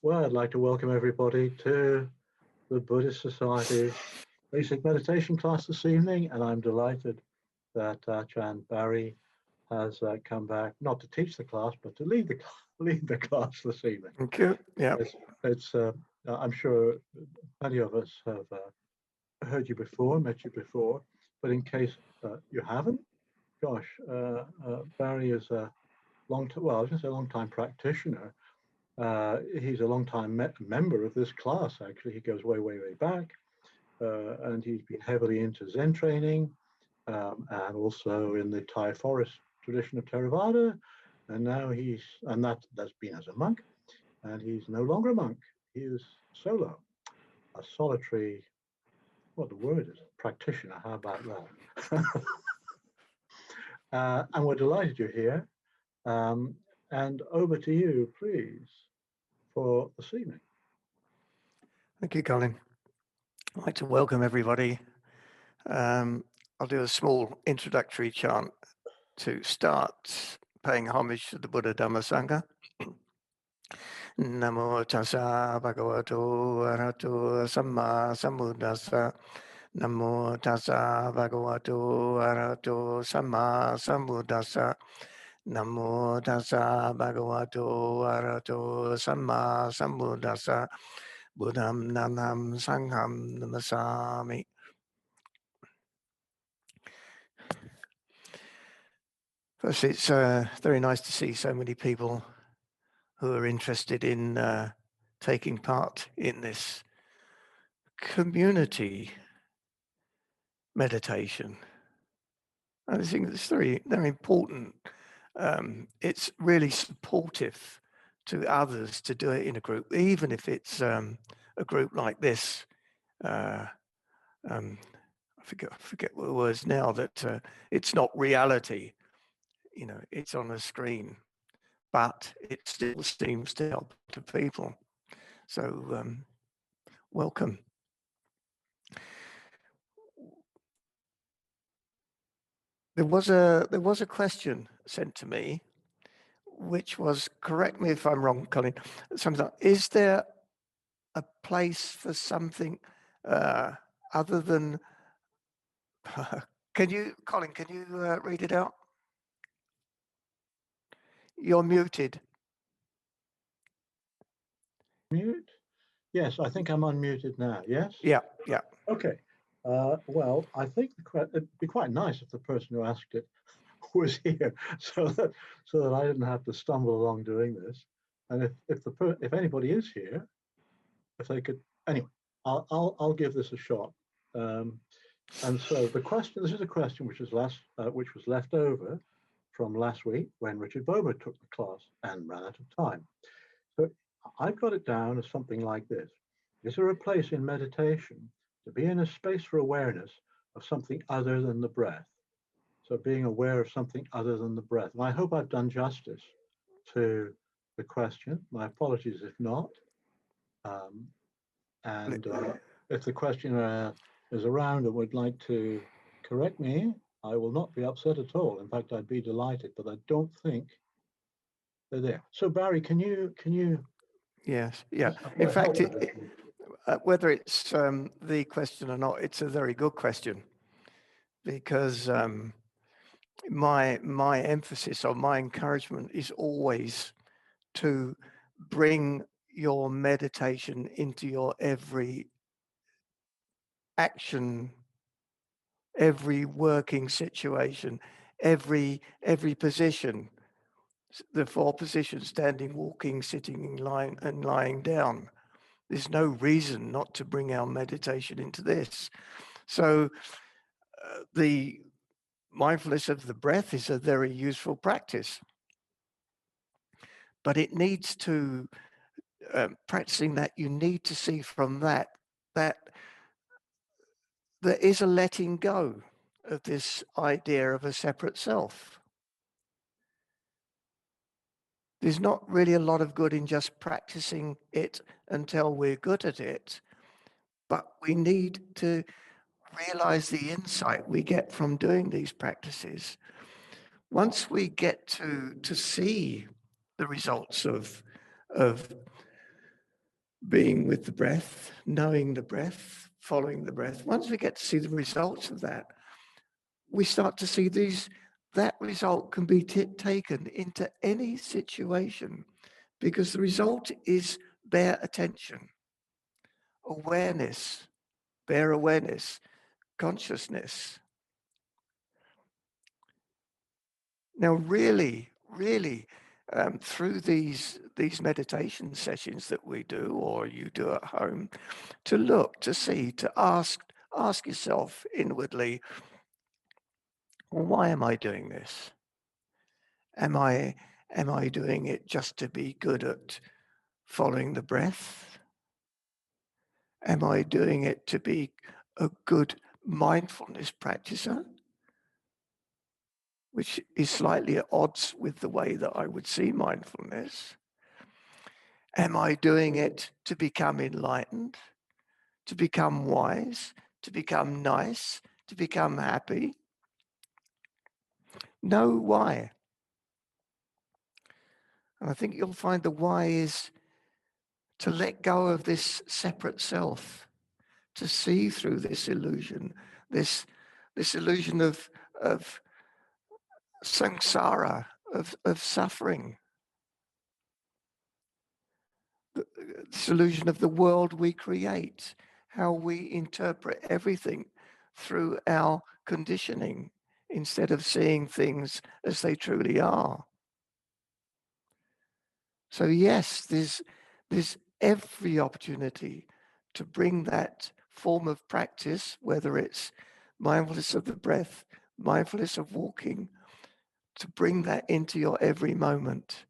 Well, I'd like to welcome everybody to the Buddhist Society basic meditation class this evening, and I'm delighted that Ajahn Barry has come back, not to teach the class, but to lead the class this evening. Thank you. Yeah. It's I'm sure many of us have heard you before, met you before, but in case you haven't, gosh, Barry is a I was going to say a long-time practitioner. He's a long-time member of this class, actually. He goes way, way, way back. And he's been heavily into Zen training and also in the Thai forest tradition of Theravada. And now that's been as a monk. And he's no longer a monk. He is solo, a solitary, what the word is, practitioner. How about that? And we're delighted you're here. And over to you, please, for this evening. Thank you, Colin. I'd like to welcome everybody. I'll do a small introductory chant to start paying homage to the Buddha Dhamma Sangha. Namo tassa bhagavato arahato samma sambuddhassa. Namo tassa bhagavato arahato samma sambuddhassa. Namo tassa bhagavato arahato samma sambuddhassa. Buddham namam sangham namasami. First, it's very nice to see so many people who are interested in taking part in this community meditation. I think it's very, very important. It's really supportive to others to do it in a group, even if it's a group like this. I forget what the words now, that it's not reality, it's on a screen, but it still seems to help to people. So welcome. There was a question sent to me, which was, correct me if I'm wrong, Colin, something like, is there a place for something other than Colin, can you read it out? You're muted. Mute? Yes, I think I'm unmuted now. Yes? Yeah. Okay. Well, I think it'd be quite nice if the person who asked it was here, so that I didn't have to stumble along doing this. And if anybody is here, if they could, anyway, I'll give this a shot. And so this is a question which was left over from last week when Richard Bober took the class and ran out of time. So I've got it down as something like this. Is there a place in meditation to be in a space for awareness of something other than the breath? So being aware of something other than the breath. And I hope I've done justice to the question. My apologies if not. If the questioner is around and would like to correct me, I will not be upset at all. In fact, I'd be delighted, but I don't think they're there. So Barry, can you? Yes. Yeah. In fact, whether it's the question or not, it's a very good question, because my emphasis or my encouragement is always to bring your meditation into your every action, every working situation, every position, the 4 positions: standing, walking, sitting, lying down. There's no reason not to bring our meditation into this. So the mindfulness of the breath is a very useful practice, but it needs to, practicing that, you need to see from that there is a letting go of this idea of a separate self. There's not really a lot of good in just practicing it until we're good at it, but we need to realize the insight we get from doing these practices. Once we get to see the results of being with the breath, knowing the breath, following the breath. Once we get to see the results of that, we start to see that result can be taken into any situation, because the result is bare attention, awareness, bare awareness, consciousness. Now, really, through these meditation sessions that we do, or you do at home, to look, to see, to ask yourself inwardly, well, why am I doing this? Am I doing it just to be good at following the breath? Am I doing it to be a good mindfulness practitioner, which is slightly at odds with the way that I would see mindfulness? Am I doing it to become enlightened, to become wise, to become nice, to become happy? Know why. And I think you'll find the why is to let go of this separate self, to see through this illusion, this illusion of samsara, of suffering, this illusion of the world we create, how we interpret everything through our conditioning instead of seeing things as they truly are. So yes, there's every opportunity to bring that form of practice, whether it's mindfulness of the breath, mindfulness of walking, to bring that into your every moment,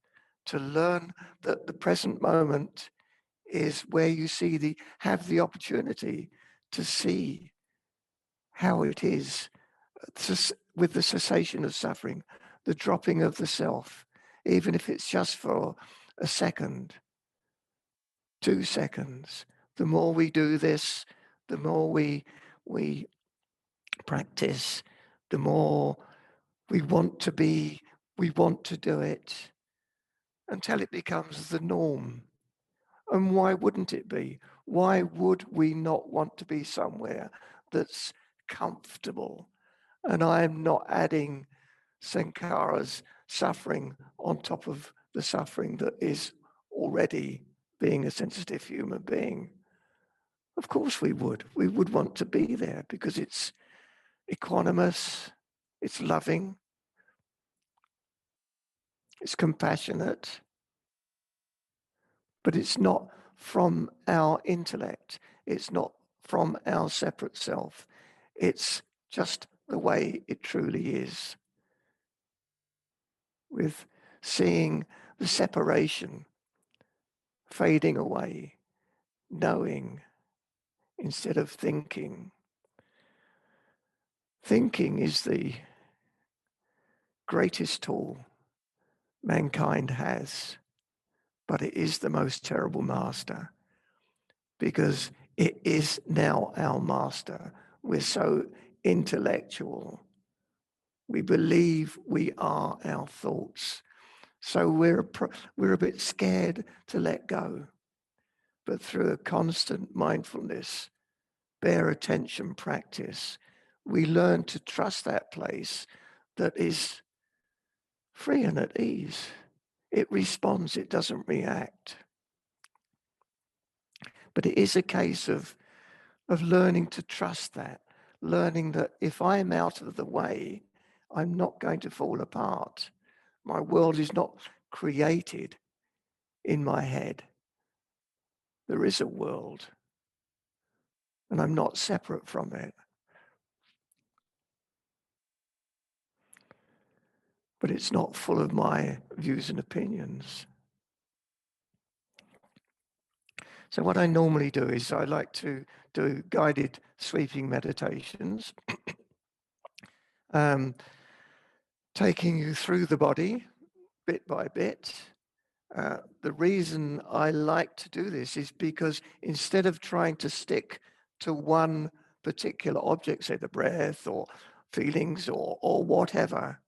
to learn that the present moment is where you have the opportunity to see how it is with the cessation of suffering, the dropping of the self, even if it's just for a second, 2 seconds. The more we do this, the more we practice, the more we want to do it until it becomes the norm. And why wouldn't it be? Why would we not want to be somewhere that's comfortable? And I am not adding Sankara's suffering on top of the suffering that is already being a sensitive human being. Of course we would. We would want to be there because it's equanimous, it's loving, it's compassionate, but it's not from our intellect. It's not from our separate self. It's just the way it truly is, with seeing the separation fading away, knowing instead of thinking. Thinking is the greatest tool mankind has, but it is the most terrible master because it is now our master. We're so intellectual. We believe we are our thoughts. So we're a bit scared to let go. But through a constant mindfulness, bare attention practice, we learn to trust that place that is free and at ease. It responds, it doesn't react. But it is a case of learning to trust that, learning that if I'm out of the way, I'm not going to fall apart. My world is not created in my head. There is a world, and I'm not separate from it. But it's not full of my views and opinions. So what I normally do is I like to do guided sweeping meditations, taking you through the body bit by bit. The reason I like to do this is because instead of trying to stick to one particular object, say the breath or feelings or whatever,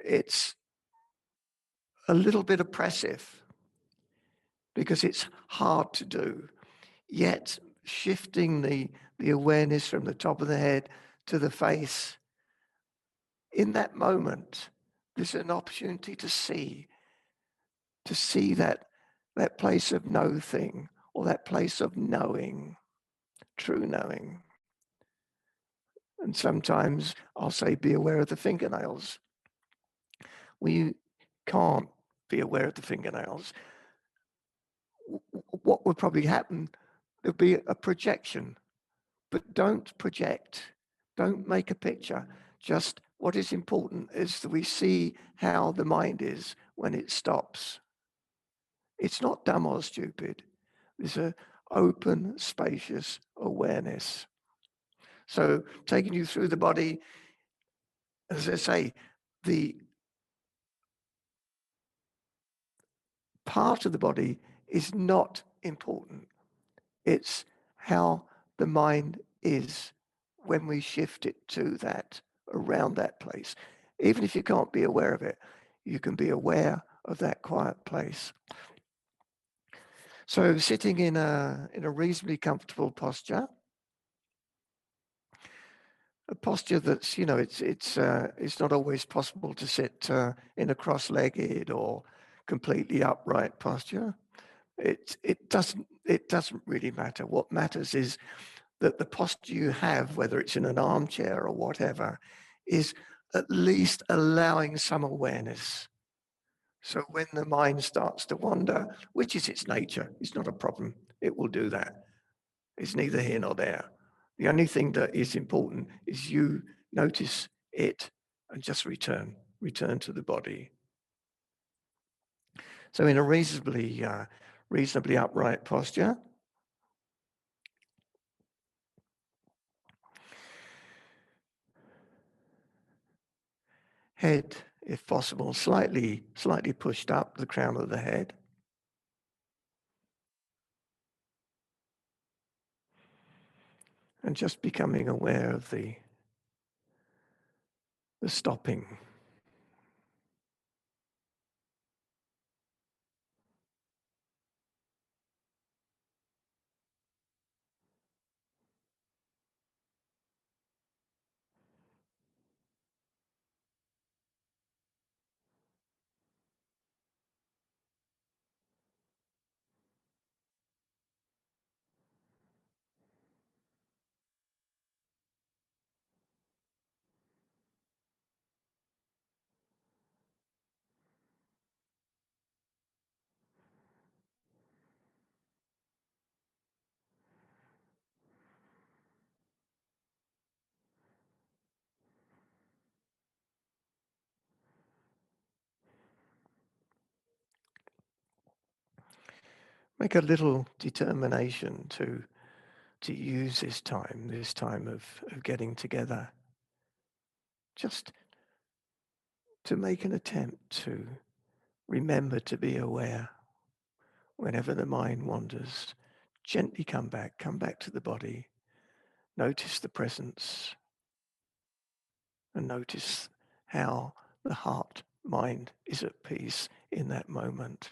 it's a little bit oppressive. because it's hard to do. Yet shifting the awareness from the top of the head to the face, in that moment, there's an opportunity to see that place of no thing, or that place of knowing, true knowing. And sometimes I'll say, be aware of the fingernails. We can't be aware of the fingernails. What would probably happen, there'll be a projection, but don't project. Don't make a picture. Just what is important is that we see how the mind is when it stops. It's not dumb or stupid. There's an open, spacious awareness. So taking you through the body, as I say, the part of the body is not important. It's how the mind is when we shift it to that, around that place. Even if you can't be aware of it, you can be aware of that quiet place. So sitting in a reasonably comfortable posture, a posture that's, it's not always possible to sit in a cross-legged or completely upright posture. It doesn't really matter. What matters is that the posture you have, whether it's in an armchair or whatever, is at least allowing some awareness. So when the mind starts to wander, which is its nature, it's not a problem. It will do that. It's neither here nor there. The only thing that is important is you notice it and just return to the body. So in a reasonably upright posture, head, if possible, slightly pushed up, the crown of the head. And just becoming aware of the stopping. Make a little determination to use this time of getting together, just to make an attempt to remember to be aware whenever the mind wanders. Gently come back to the body. Notice the presence and notice how the heart mind is at peace in that moment.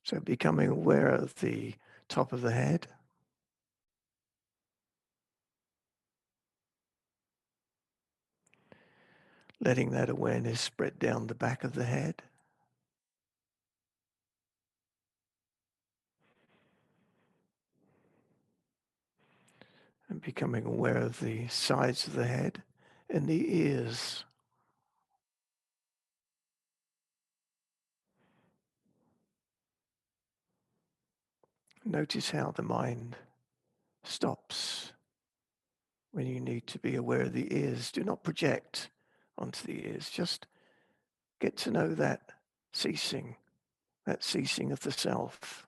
So becoming aware of the top of the head. Letting that awareness spread down the back of the head. And becoming aware of the sides of the head and the ears. Notice how the mind stops when you need to be aware of the ears. Do not project onto the ears. Just get to know that ceasing of the self.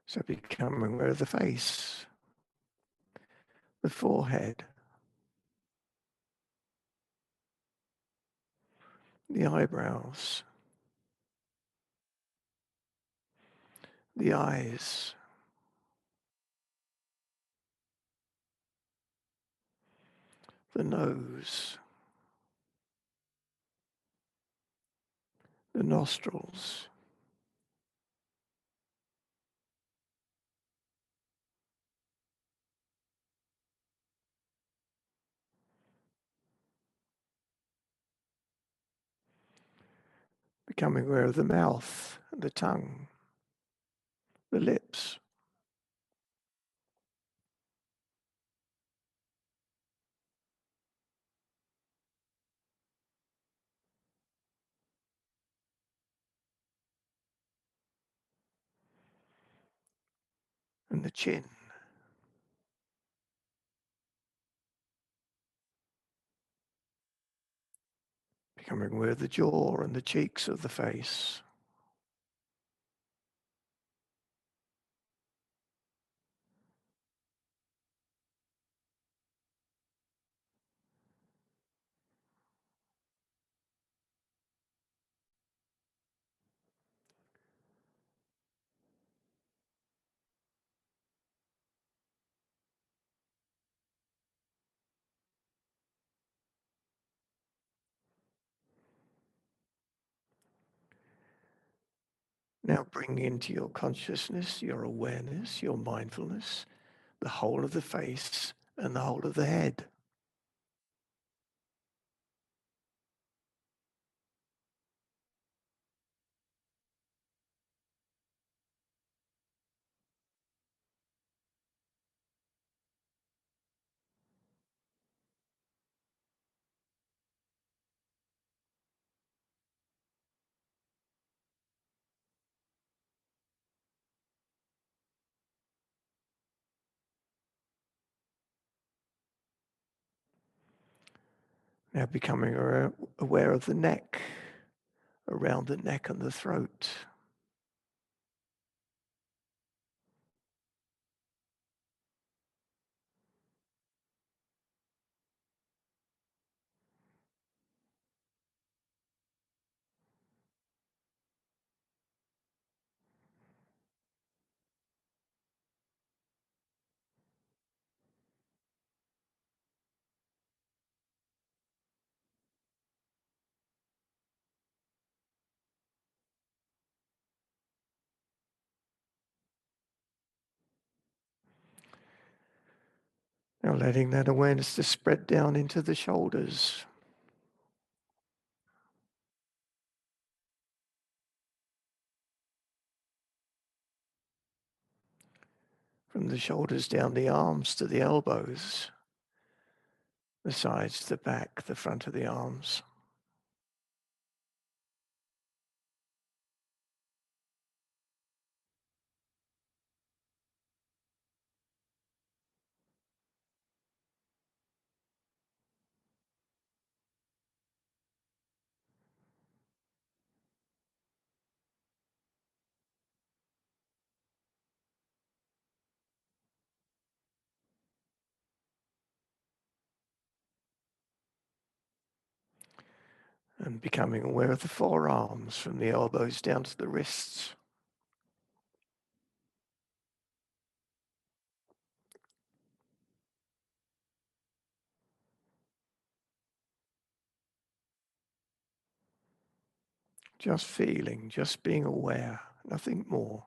So becoming aware of the face, the forehead, the eyebrows, the eyes, the nose, the nostrils, becoming aware of the mouth, the tongue, the lips, and the chin. Becoming aware of the jaw and the cheeks of the face. Now bring into your consciousness, your awareness, your mindfulness, the whole of the face and the whole of the head. Now becoming aware of the neck, around the neck and the throat. Now letting that awareness to spread down into the shoulders. From the shoulders down the arms to the elbows, the sides, the back, the front of the arms. And becoming aware of the forearms from the elbows down to the wrists. Just feeling, just being aware, nothing more.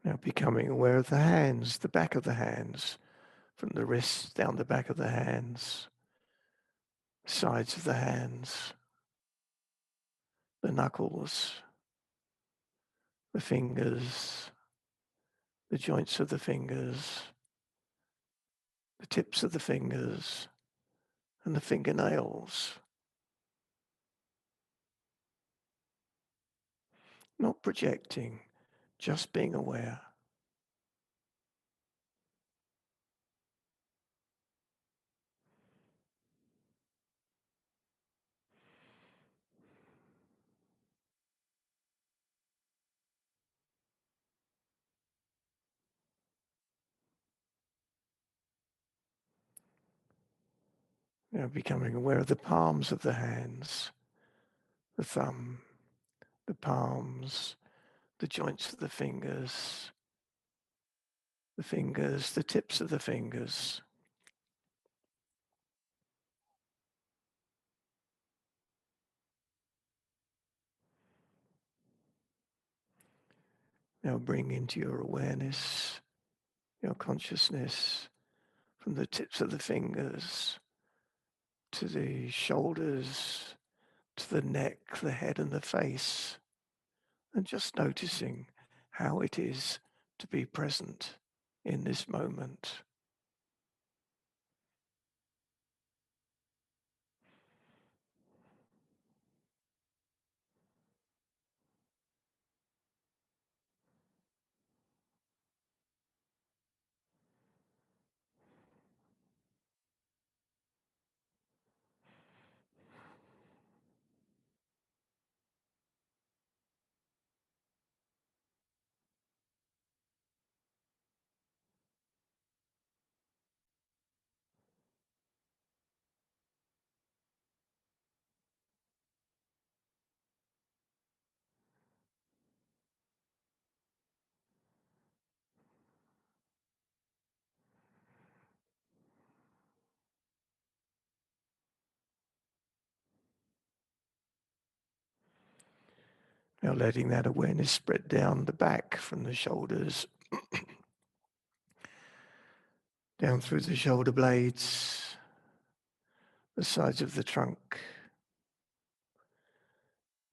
Now becoming aware of the hands, the back of the hands, from the wrists down the back of the hands, sides of the hands, the knuckles, the fingers, the joints of the fingers, the tips of the fingers, and the fingernails. not projecting, just being aware. Becoming aware of the palms of the hands, the thumb, the palms, the joints of the fingers, the tips of the fingers. Now bring into your awareness, your consciousness, from the tips of the fingers to the shoulders, to the neck, the head and the face, and just noticing how it is to be present in this moment. Now letting that awareness spread down the back from the shoulders, down through the shoulder blades, the sides of the trunk,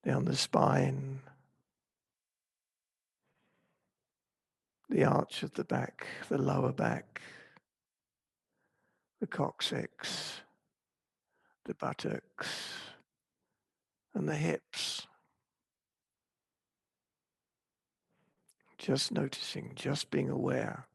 down the spine, the arch of the back, the lower back, the coccyx, the buttocks, and the hips. Just noticing, just being aware.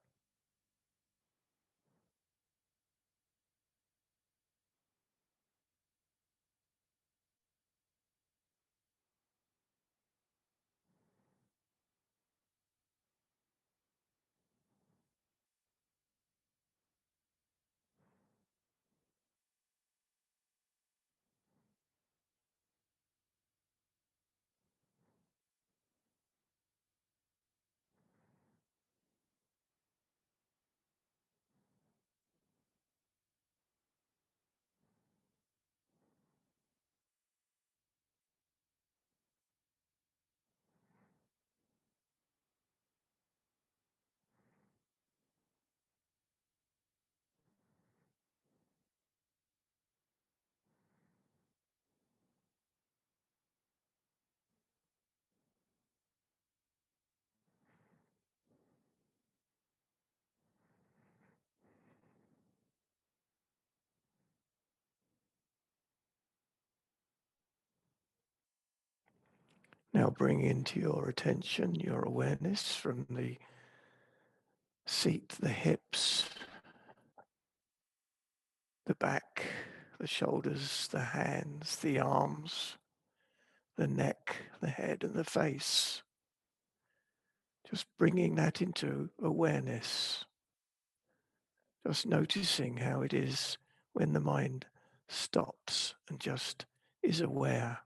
Now bring into your attention, your awareness from the seat, the hips, the back, the shoulders, the hands, the arms, the neck, the head and the face. Just bringing that into awareness. Just noticing how it is when the mind stops and just is aware.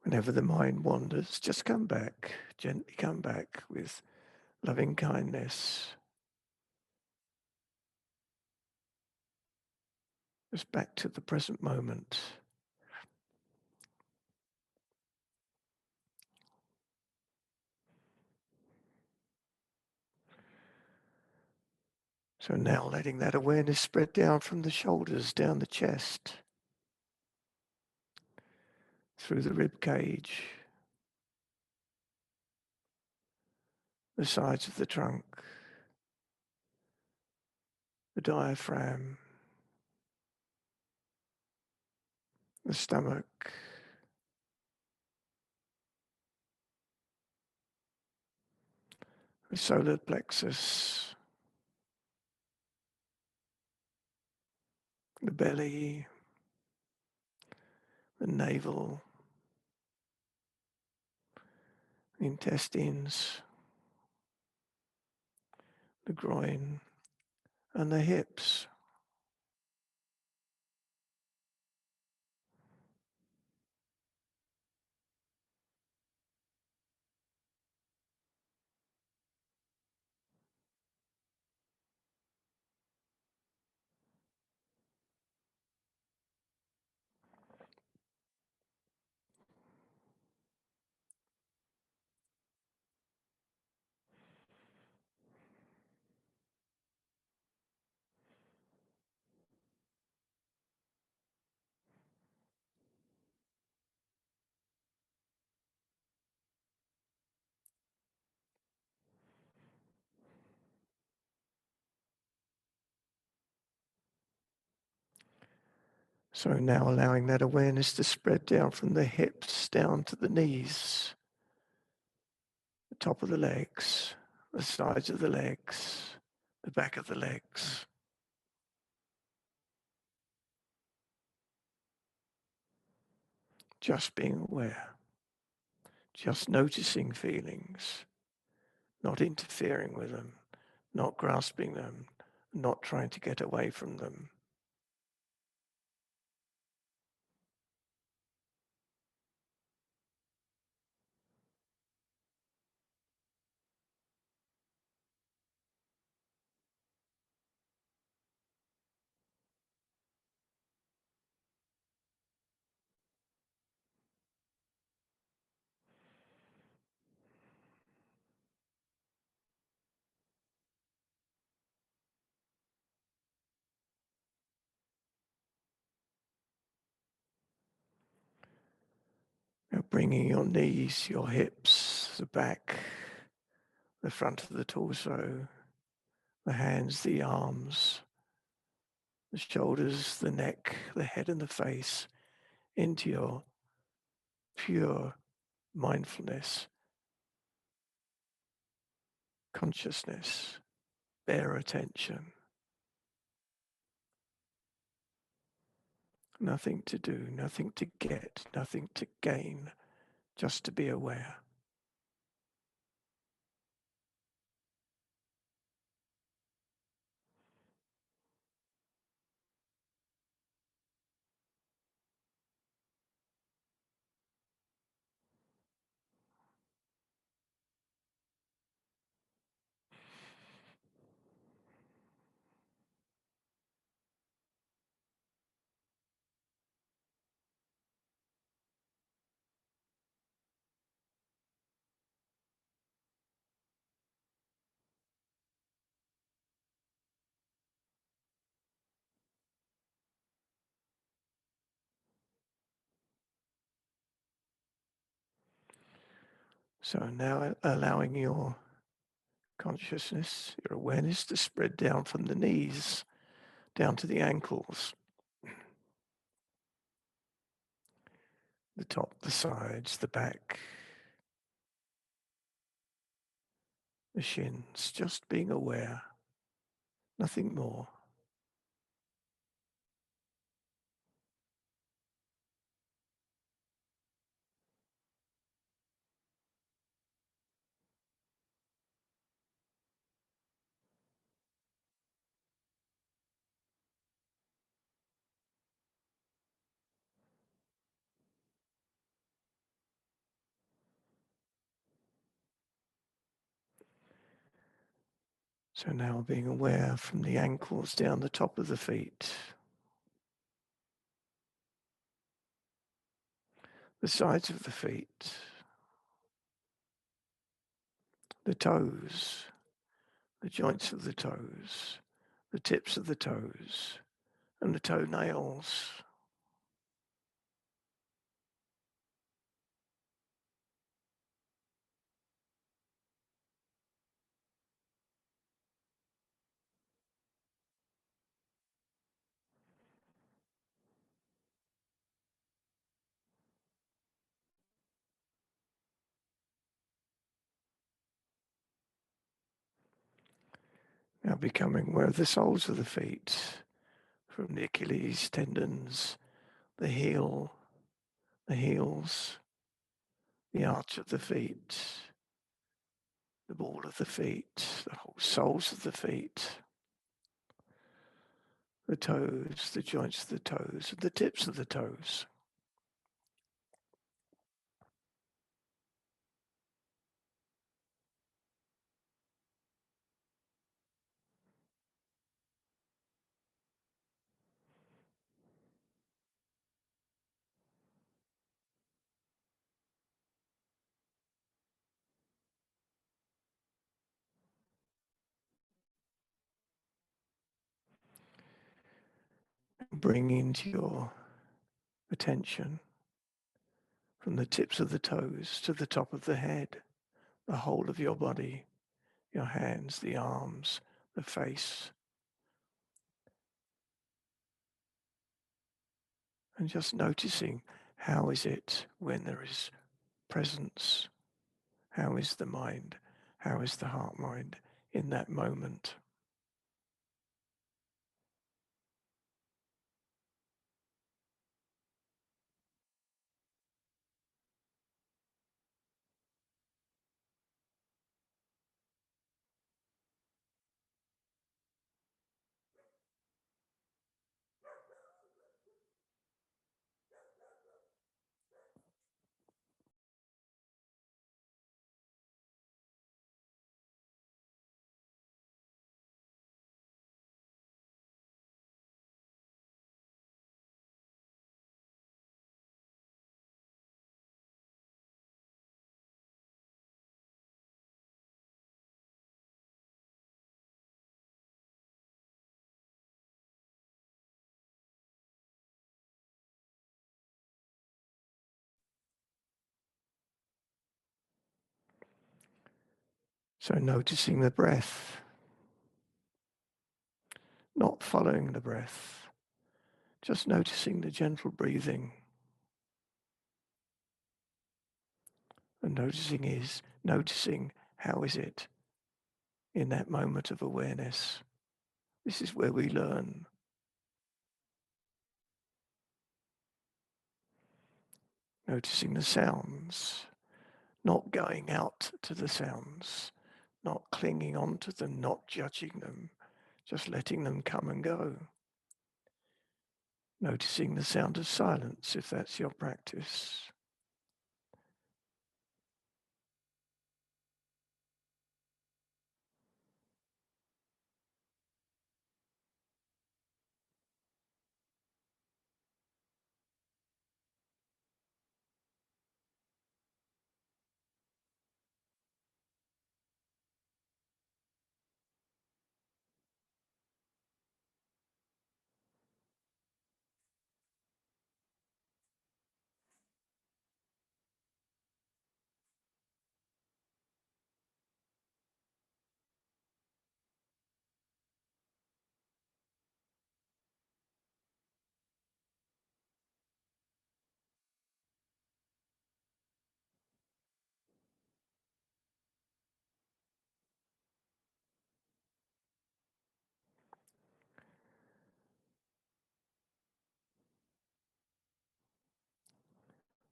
Whenever the mind wanders, just come back, gently come back with loving kindness. Just back to the present moment. So now letting that awareness spread down from the shoulders, down the chest, through the rib cage, the sides of the trunk, the diaphragm, the stomach, the solar plexus, the belly, the navel, the intestines, the groin, and the hips. So now allowing that awareness to spread down from the hips down to the knees, the top of the legs, the sides of the legs, the back of the legs. Just being aware, just noticing feelings, not interfering with them, not grasping them, not trying to get away from them. Now bringing your knees, your hips, the back, the front of the torso, the hands, the arms, the shoulders, the neck, the head and the face into your pure mindfulness, consciousness, bare attention. Nothing to do, nothing to get, nothing to gain, just to be aware. So now allowing your consciousness, your awareness to spread down from the knees, down to the ankles, the top, the sides, the back, the shins, just being aware, nothing more. So now being aware from the ankles down the top of the feet, the sides of the feet, the toes, the joints of the toes, the tips of the toes and the toenails. Now becoming aware of the soles of the feet, from the Achilles tendons, the heels, the arch of the feet, the ball of the feet, the whole soles of the feet, the toes, the joints of the toes, and the tips of the toes. Bring into your attention from the tips of the toes to the top of the head, the whole of your body, your hands, the arms, the face. And just noticing, how is it when there is presence? How is the mind? How is the heart-mind in that moment? So noticing the breath, not following the breath, just noticing the gentle breathing. And noticing how is it in that moment of awareness. This is where we learn. Noticing the sounds, not going out to the sounds, not clinging on to them, not judging them, just letting them come and go. Noticing the sound of silence, if that's your practice.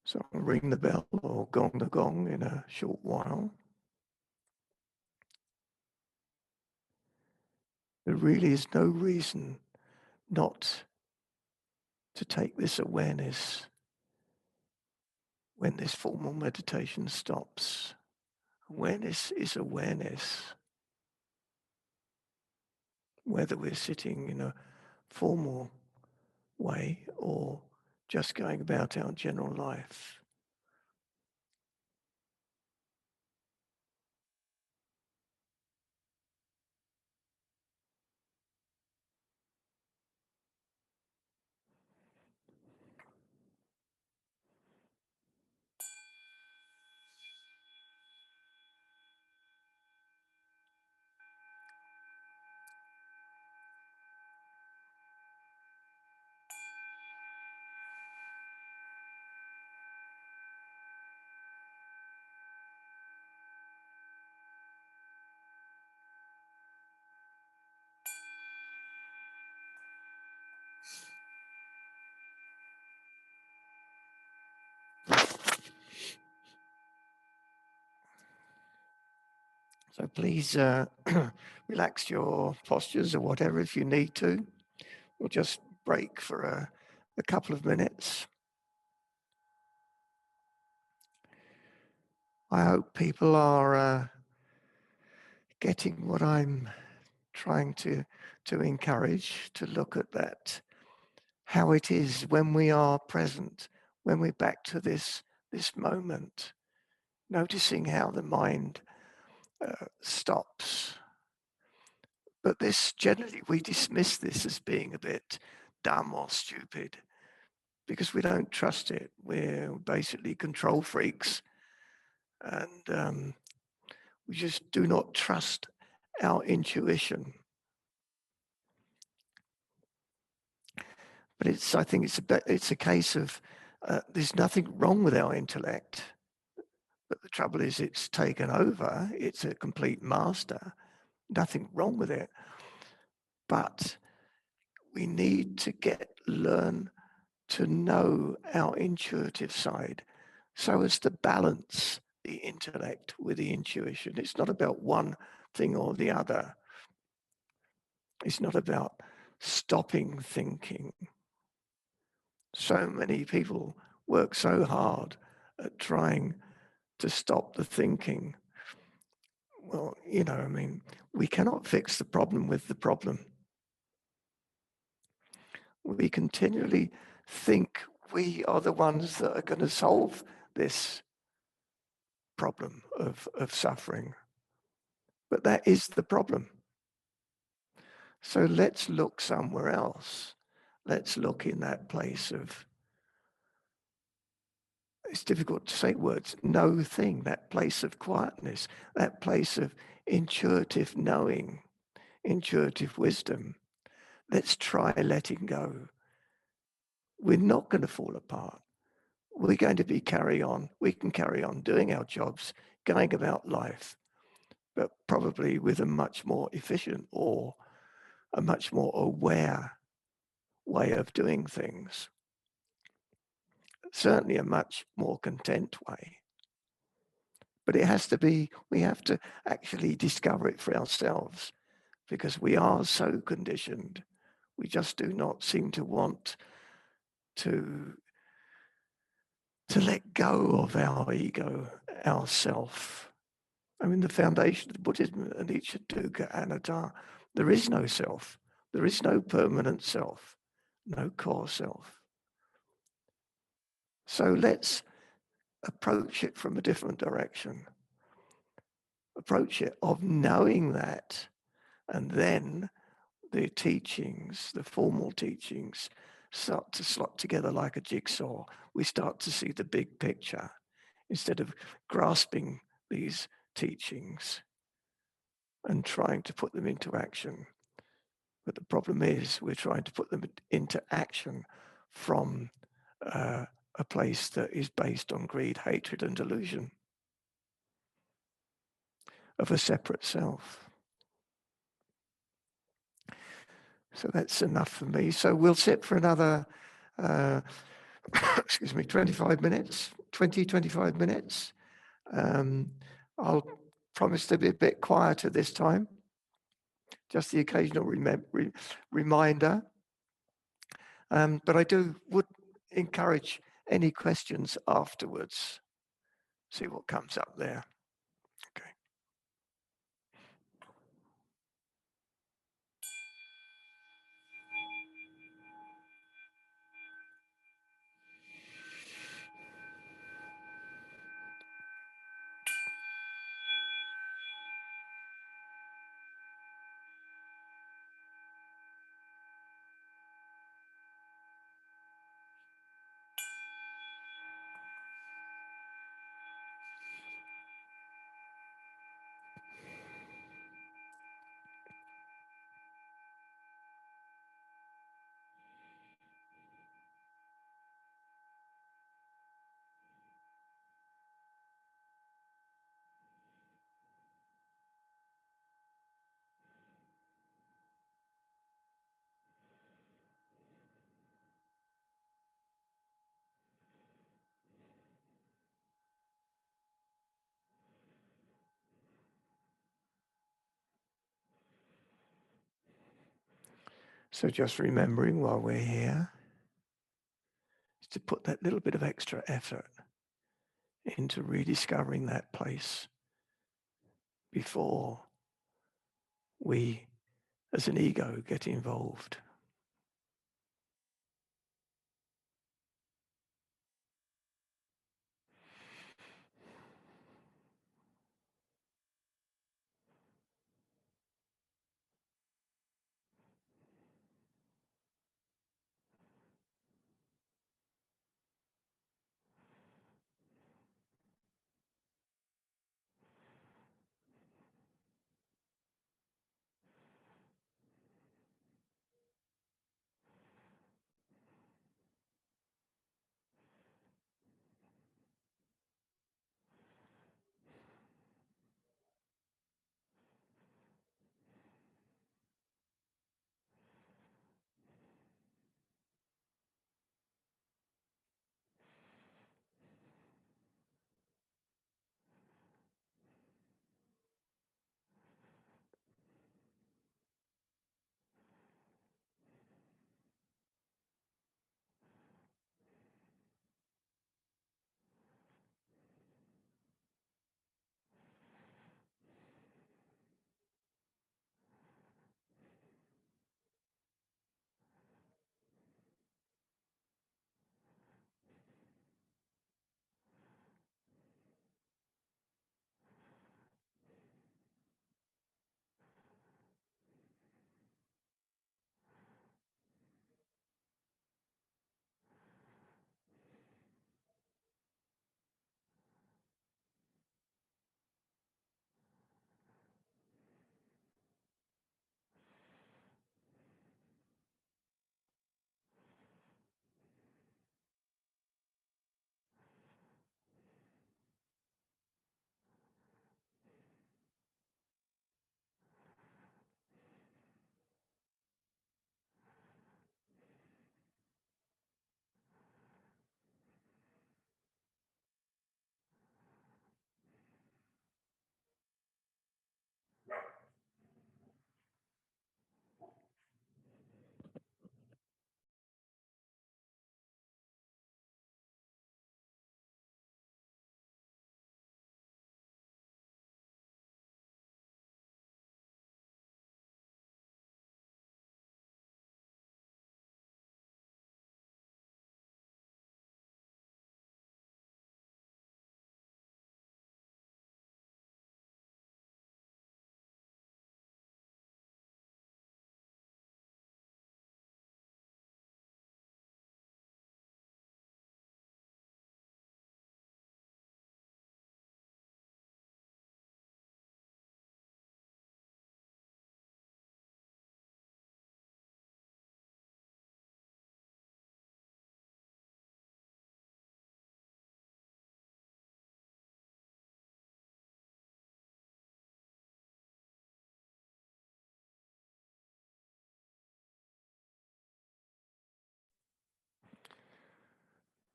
So I'll ring the bell or gong the gong in a short while. There really is no reason not to take this awareness when this formal meditation stops. Awareness is awareness. Whether we're sitting in a formal way or just going about our general life. So please relax your postures or whatever if you need to. We'll just break for a couple of minutes. I hope people are getting what I'm trying to encourage, to look at that, how it is when we are present, when we're back to this moment, noticing how the mind stops. But this, generally, we dismiss this as being a bit dumb or stupid because we don't trust it. We're basically control freaks, and we just do not trust our intuition. But I think it's a case of there's nothing wrong with our intellect. But the trouble is it's taken over. It's a complete master. Nothing wrong with it. But we need to learn to know our intuitive side so as to balance the intellect with the intuition. It's not about one thing or the other. It's not about stopping thinking. So many people work so hard at trying to stop the thinking. Well, I mean, we cannot fix the problem with the problem. We continually think we are the ones that are going to solve this problem of suffering. But that is the problem. So let's look somewhere else. Let's look in that place of, it's difficult to say words, no thing, that place of quietness, that place of intuitive knowing, intuitive wisdom. Let's try letting go. We're not going to fall apart. We're going to be we can carry on doing our jobs, going about life, but probably with a much more efficient or a much more aware way of doing things. Certainly a much more content way. But it has to be, we have to actually discover it for ourselves because we are so conditioned. We just do not seem to want to let go of our ego, our self. I mean, the foundation of Buddhism, anicca, dukkha, anatta, there is no self. There is no permanent self, no core self. So let's approach it from a different direction. Approach it of knowing that, and then the teachings, the formal teachings, start to slot together like a jigsaw. We start to see the big picture instead of grasping these teachings and trying to put them into action. But the problem is we're trying to put them into action from a place that is based on greed, hatred, and delusion of a separate self. So that's enough for me. So we'll sit for another, 25 minutes, 25 minutes. I'll promise to be a bit quieter this time. Just the occasional reminder. But I would encourage any questions afterwards. See what comes up there. Okay. So just remembering while we're here is to put that little bit of extra effort into rediscovering that place before we, as an ego, get involved.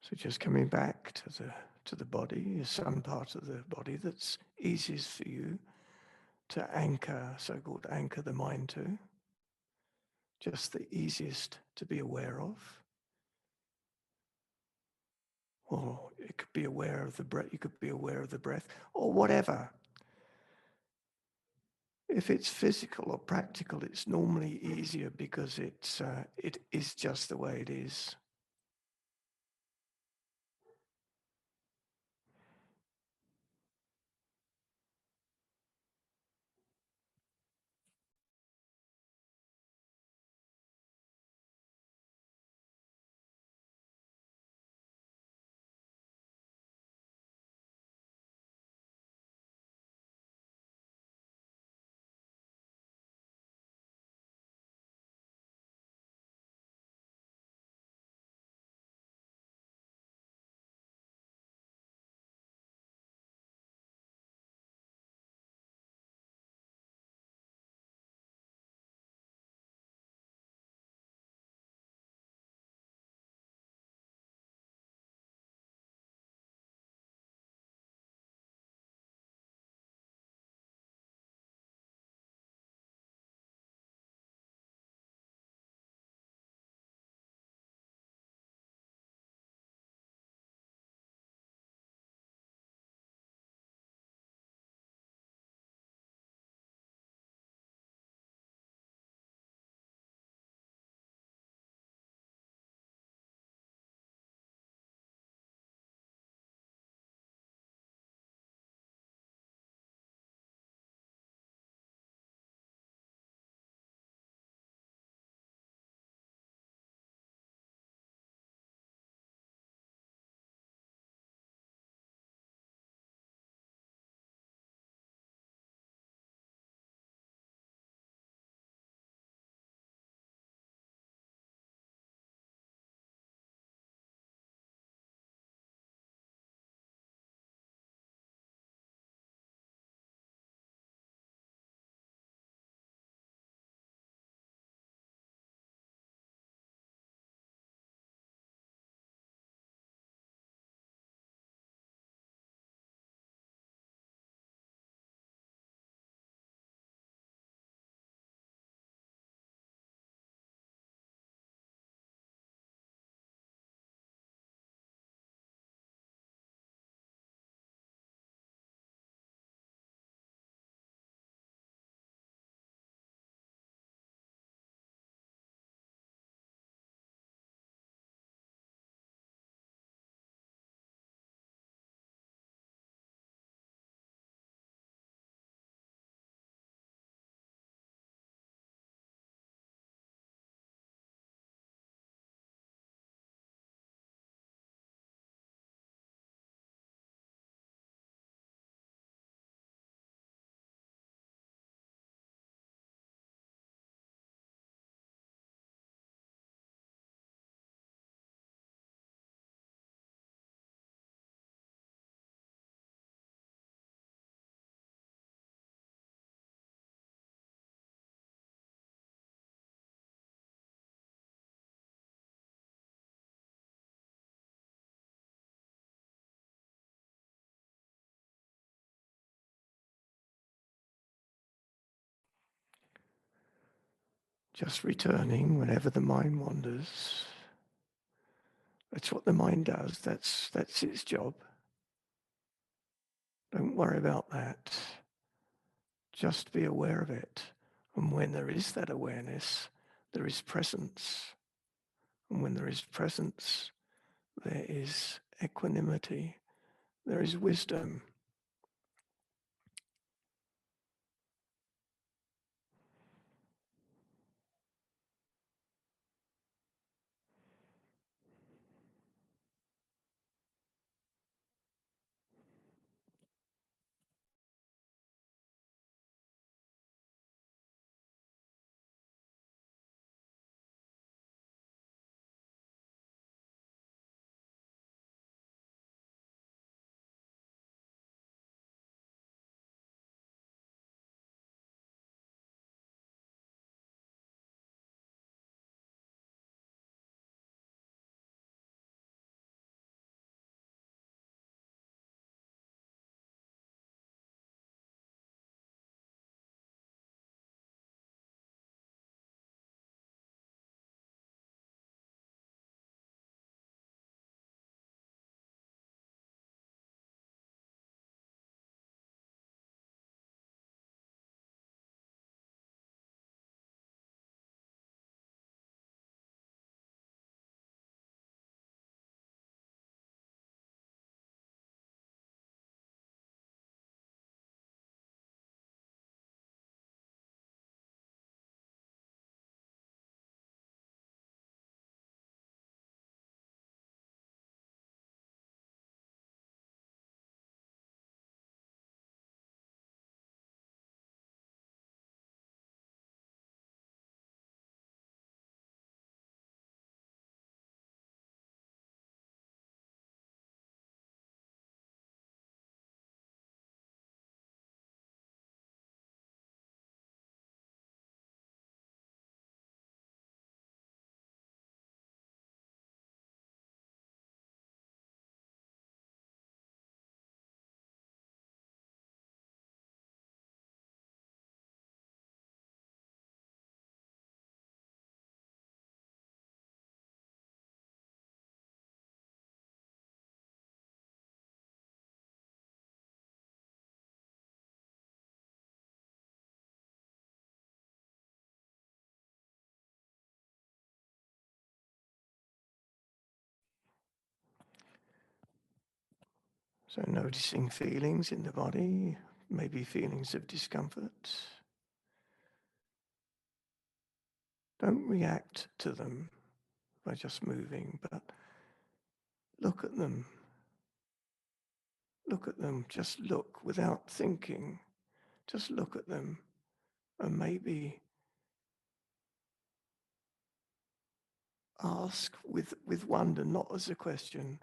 So just coming back to the body is some part of the body that's easiest for you to anchor, so-called anchor the mind to. Just the easiest to be aware of. Or it could be aware of the breath, you could be aware of the breath, or whatever. If it's physical or practical, it's normally easier because it is just the way it is. Just returning whenever the mind wanders. That's what the mind does. That's its job. Don't worry about that. Just be aware of it. And when there is that awareness, there is presence. And when there is presence, there is equanimity. There is wisdom. So noticing feelings in the body, maybe feelings of discomfort. Don't react to them by just moving, but look at them. Look at them, just look without thinking. Just look at them and maybe ask with wonder, not as a question,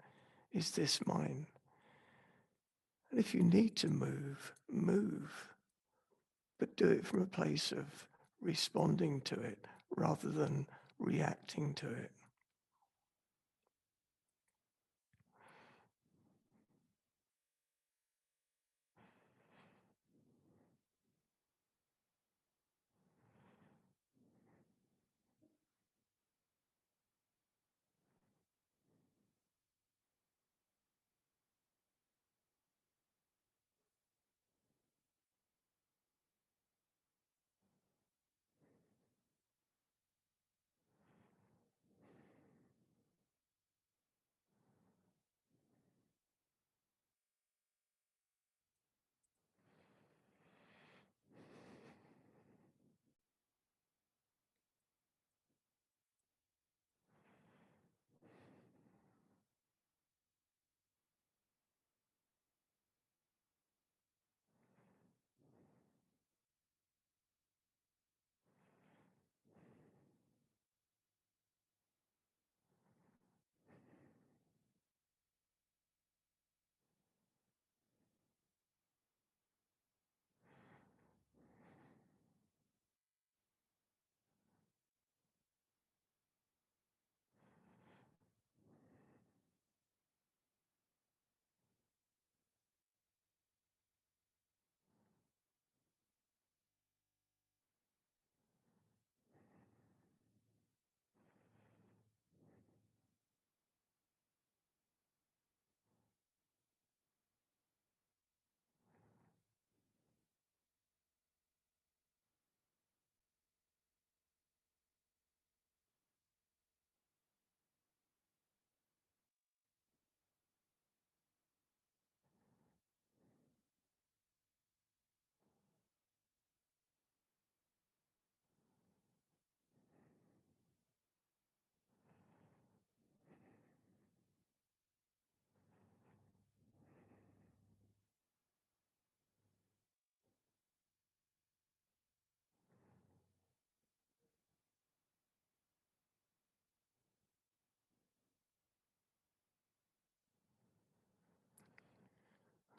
is this mine? And if you need to move, move, but do it from a place of responding to it rather than reacting to it.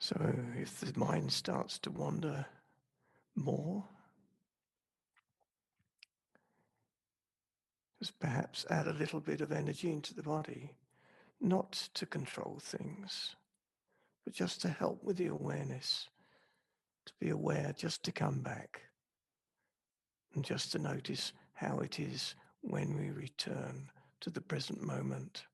So if the mind starts to wander more, just perhaps add a little bit of energy into the body, not to control things, but just to help with the awareness, to be aware, just to come back, and just to notice how it is when we return to the present moment.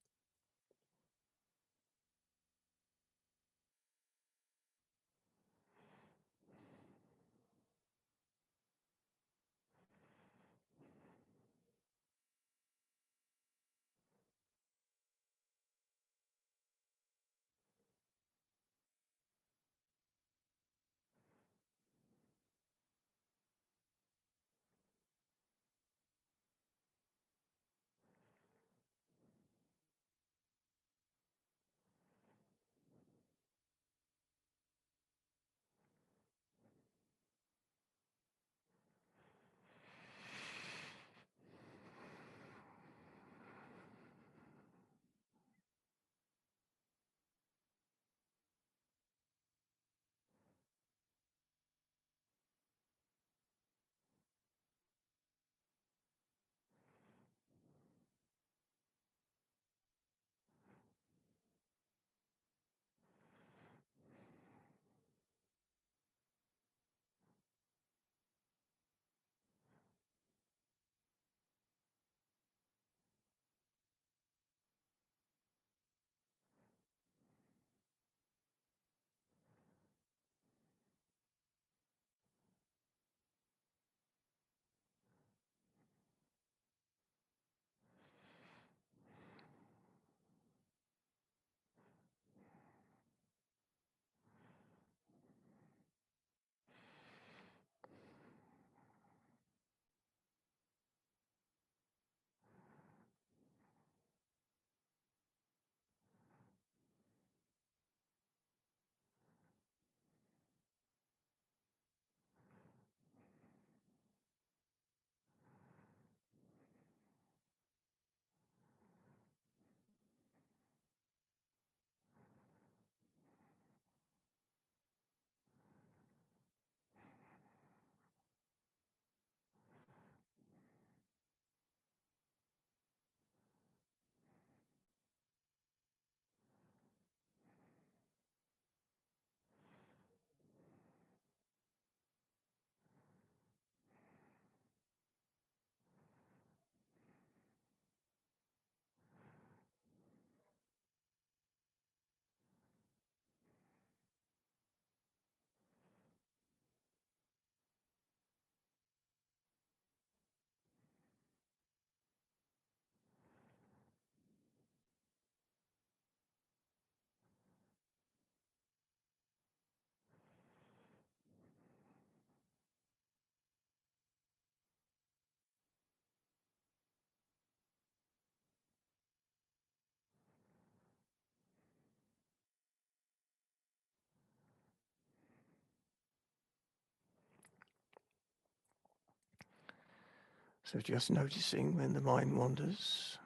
So just noticing when the mind wanders.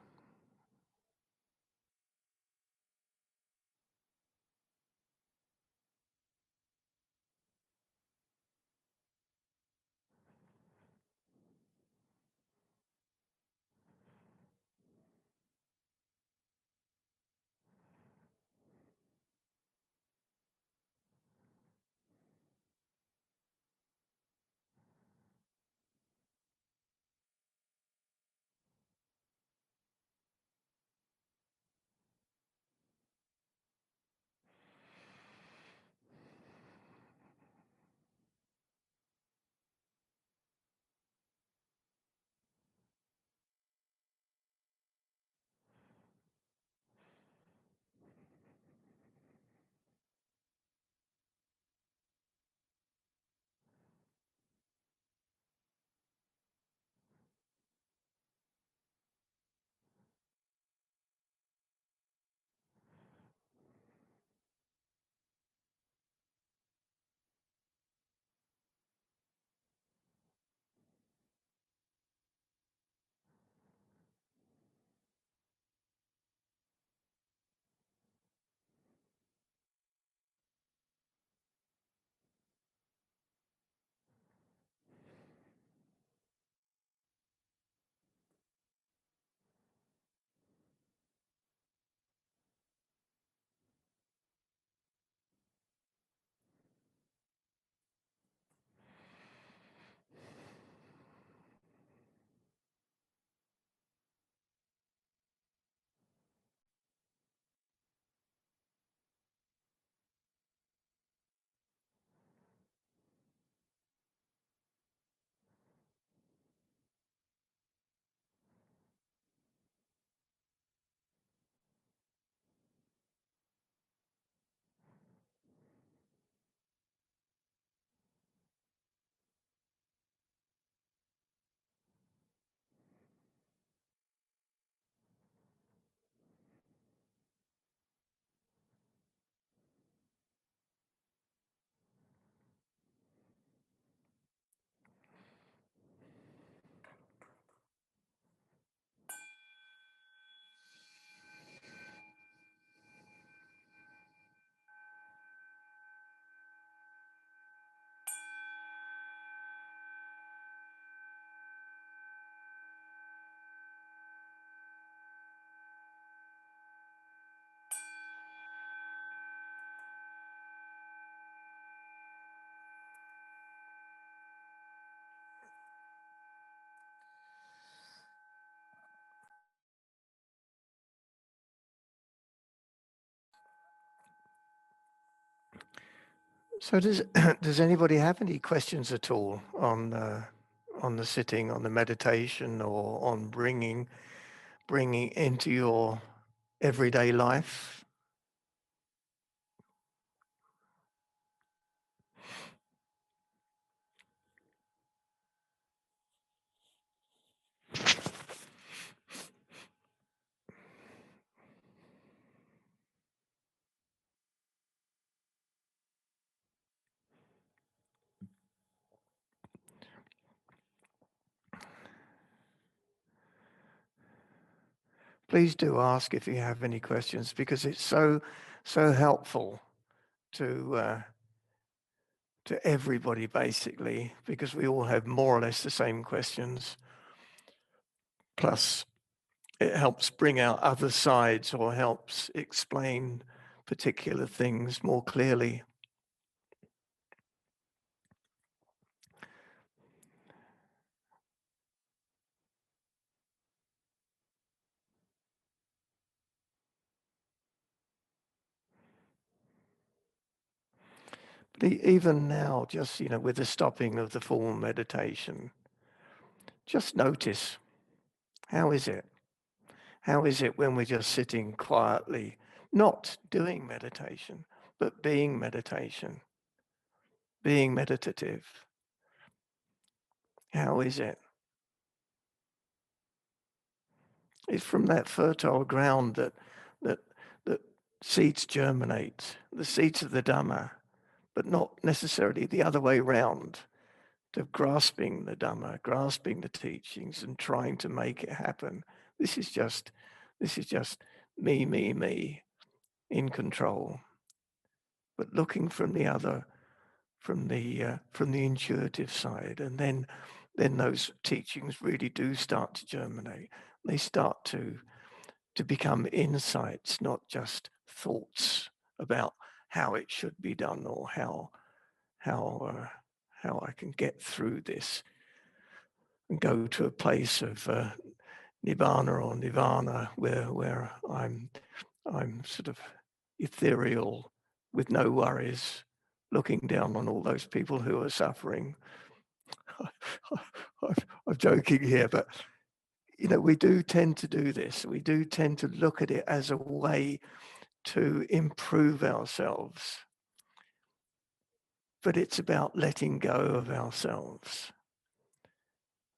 So does anybody have any questions at all on the sitting, on the meditation, or on bringing into your everyday life? Please do ask if you have any questions, because it's so helpful to everybody, basically, because we all have more or less the same questions. Plus, it helps bring out other sides or helps explain particular things more clearly. But even now, just, with the stopping of the formal meditation, just notice, how is it? How is it when we're just sitting quietly, not doing meditation, but being meditation, being meditative? How is it? It's from that fertile ground that seeds germinate, the seeds of the Dhamma, but not necessarily the other way round, to grasping the Dhamma, grasping the teachings and trying to make it happen. This is just me in control. But looking from the other, from the intuitive side, and then those teachings really do start to germinate. They start to become insights, not just thoughts about how it should be done or how I can get through this and go to a place of nibbana or nirvana where I'm sort of ethereal with no worries, looking down on all those people who are suffering. I'm joking here, but we do tend to do this. We do tend to look at it as a way to improve ourselves. But it's about letting go of ourselves.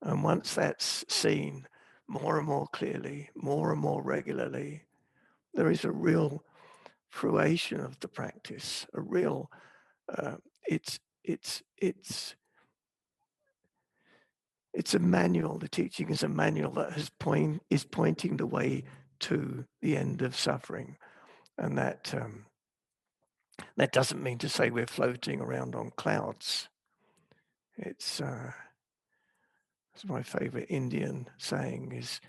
And once that's seen more and more clearly, more and more regularly, there is a real fruition of the practice, a real, it's a manual. The teaching is a manual that is pointing the way to the end of suffering. And that doesn't mean to say we're floating around on clouds. It's my favorite Indian saying is,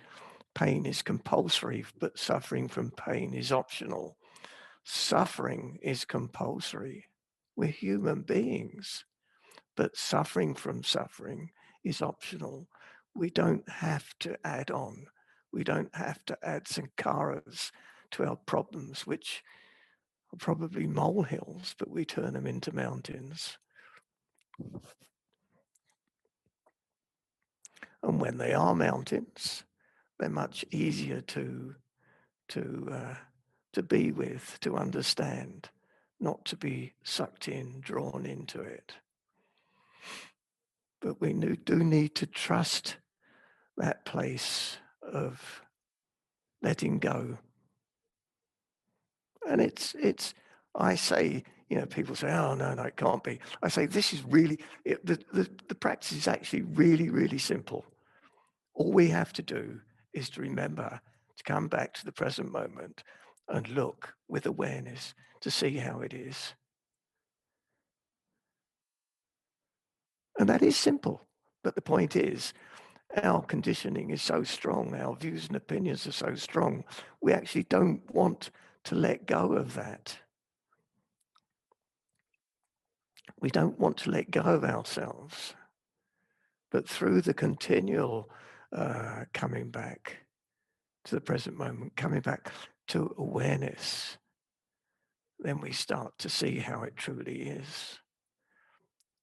pain is compulsory, but suffering from pain is optional. Suffering is compulsory. We're human beings, but suffering from suffering is optional. We don't have to add on. We don't have to add sankharas to our problems, which are probably molehills, but we turn them into mountains. And when they are mountains, they're much easier to be with, to understand, not to be sucked in, drawn into it. But we do need to trust that place of letting go. And it's I say, people say, oh, no, it can't be. I say, this is really, the practice is actually really, really simple. All we have to do is to remember to come back to the present moment and look with awareness to see how it is. And that is simple. But the point is, our conditioning is so strong, our views and opinions are so strong, we actually don't want to let go of that. We don't want to let go of ourselves. But through the continual coming back to the present moment, coming back to awareness, then we start to see how it truly is.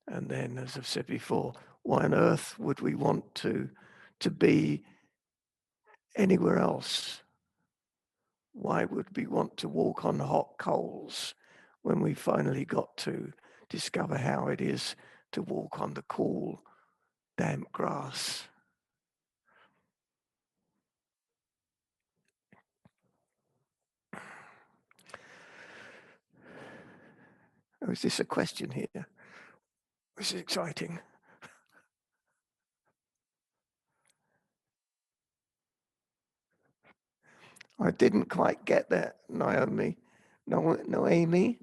And then, as I've said before, why on earth would we want to be anywhere else? Why would we want to walk on hot coals when we finally got to discover how it is to walk on the cool, damp grass? Oh, is this a question here? This is exciting. I didn't quite get that, Naomi. No, Amy.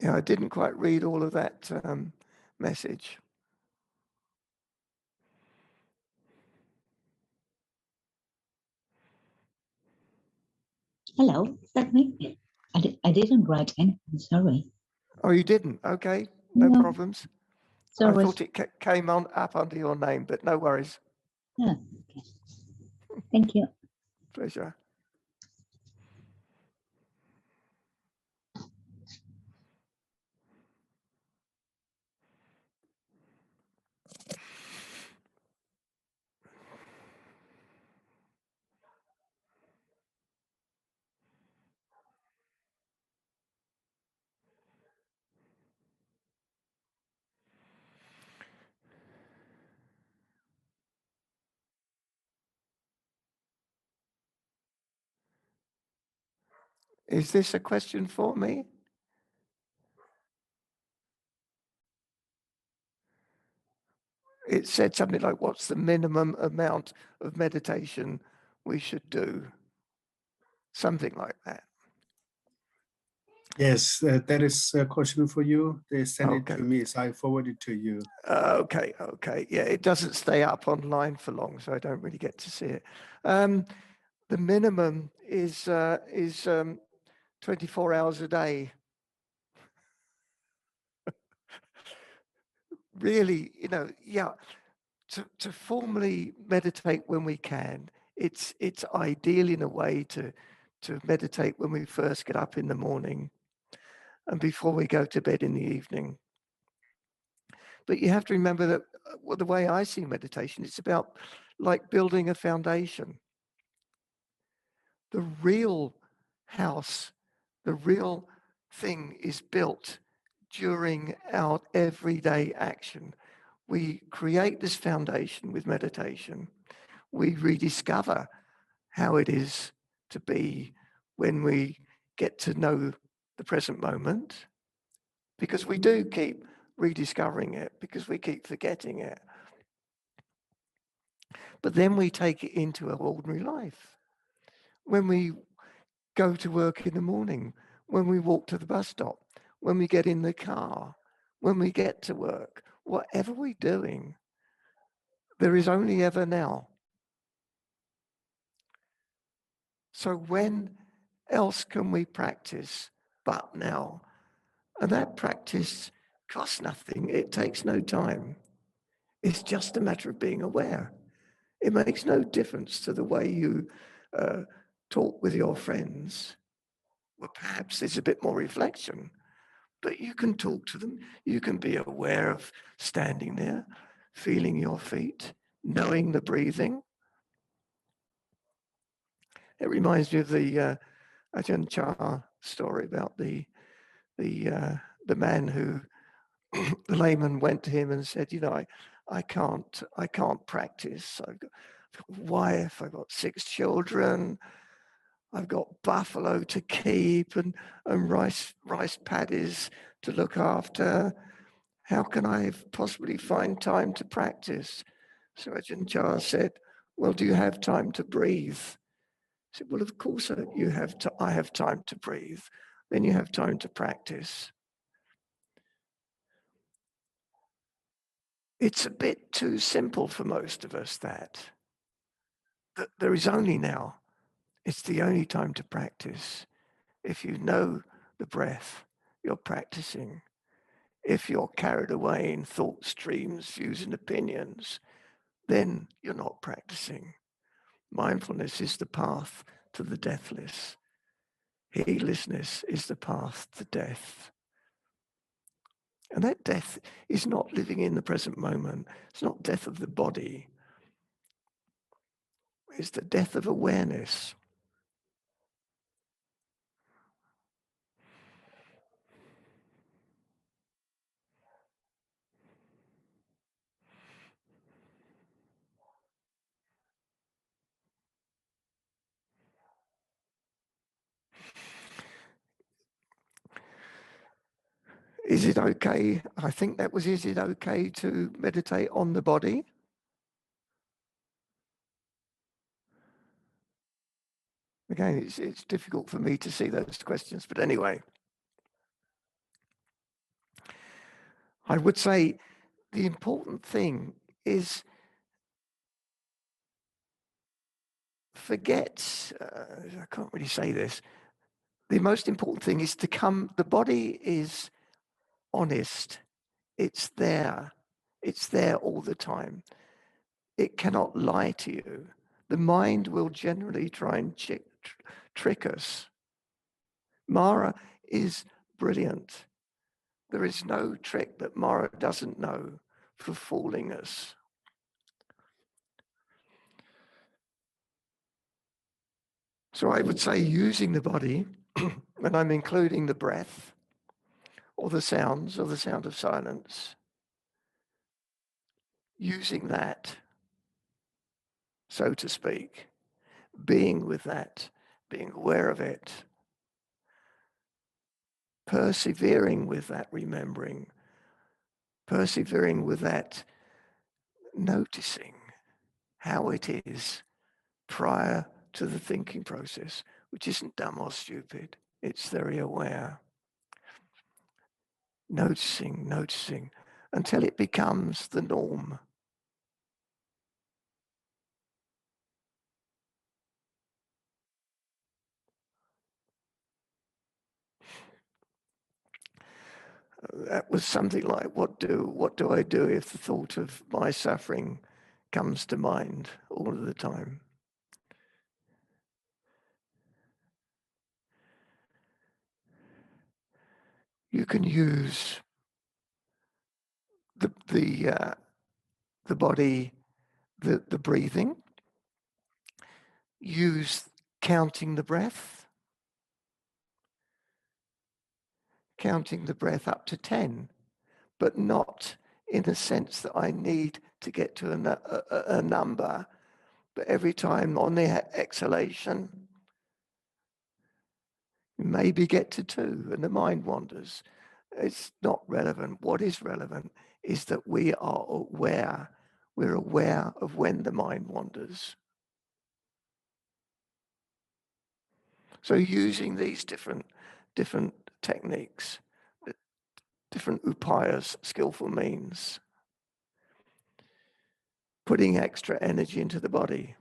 Yeah, I didn't quite read all of that message. Hello, is that me? I didn't write anything, sorry. Oh, you didn't? Okay, no problems. Sorry. I thought it came up under your name, but no worries. Yeah, okay. Thank you. Pleasure. Is this a question for me? It said something like, what's the minimum amount of meditation we should do? Something like that. Yes, that is a question for you. They sent it Okay. to me, so I forwarded to you. Okay. Yeah, it doesn't stay up online for long, so I don't really get to see it. The minimum is 24 hours a day. Really, to formally meditate when we can, it's ideal in a way to meditate when we first get up in the morning and before we go to bed in the evening. But you have to remember that the way I see meditation, it's about like building a foundation. The real house, the real thing is built during our everyday action. We create this foundation with meditation. We rediscover how it is to be when we get to know the present moment, because we do keep rediscovering it, because we keep forgetting it. But then we take it into our ordinary life. When we go to work in the morning, when we walk to the bus stop, when we get in the car, when we get to work, whatever we're doing, there is only ever now. So when else can we practice but now? And that practice costs nothing. It takes no time. It's just a matter of being aware. It makes no difference to the way you talk with your friends. Well, perhaps there's a bit more reflection, but you can talk to them. You can be aware of standing there, feeling your feet, knowing the breathing. It reminds me of the Ajahn Chah story about the man who the layman went to him and said, I can't practice. I've got a wife, I've got 6 children, I've got buffalo to keep and rice paddies to look after. How can I possibly find time to practice? So Ajahn Chah said, well, do you have time to breathe? I said, well, of course I have time to breathe. Then you have time to practice. It's a bit too simple for most of us that there is only now. It's the only time to practice. If you know the breath, you're practicing. If you're carried away in thought streams, views and opinions, then you're not practicing. Mindfulness is the path to the deathless. Heedlessness is the path to death. And that death is not living in the present moment. It's not death of the body. It's the death of awareness. Is it okay? I think that was, is it okay to meditate on the body? Again, it's difficult for me to see those questions, but anyway. I would say the important thing is forget, I can't really say this. The most important thing is to come, the body is honest. It's there all the time. It cannot lie to you. The mind will generally try and trick us. Mara is brilliant. There is no trick that Mara doesn't know for fooling us. So I would say using the body, and I'm including the breath, or the sounds, or the sound of silence, using that, so to speak, being with that, being aware of it, persevering with that remembering, persevering with that noticing how it is prior to the thinking process, which isn't dumb or stupid. It's very aware. Noticing, until it becomes the norm. That was something like, what do I do if the thought of my suffering comes to mind all of the time? You can use the body, the breathing, use counting the breath up to 10, but not in a sense that I need to get to a number, but every time on the exhalation, maybe get to 2 and the mind wanders. It's not relevant. What is relevant is that we are aware. We're aware of when the mind wanders. So using these different techniques, different upayas, skillful means, putting extra energy into the body.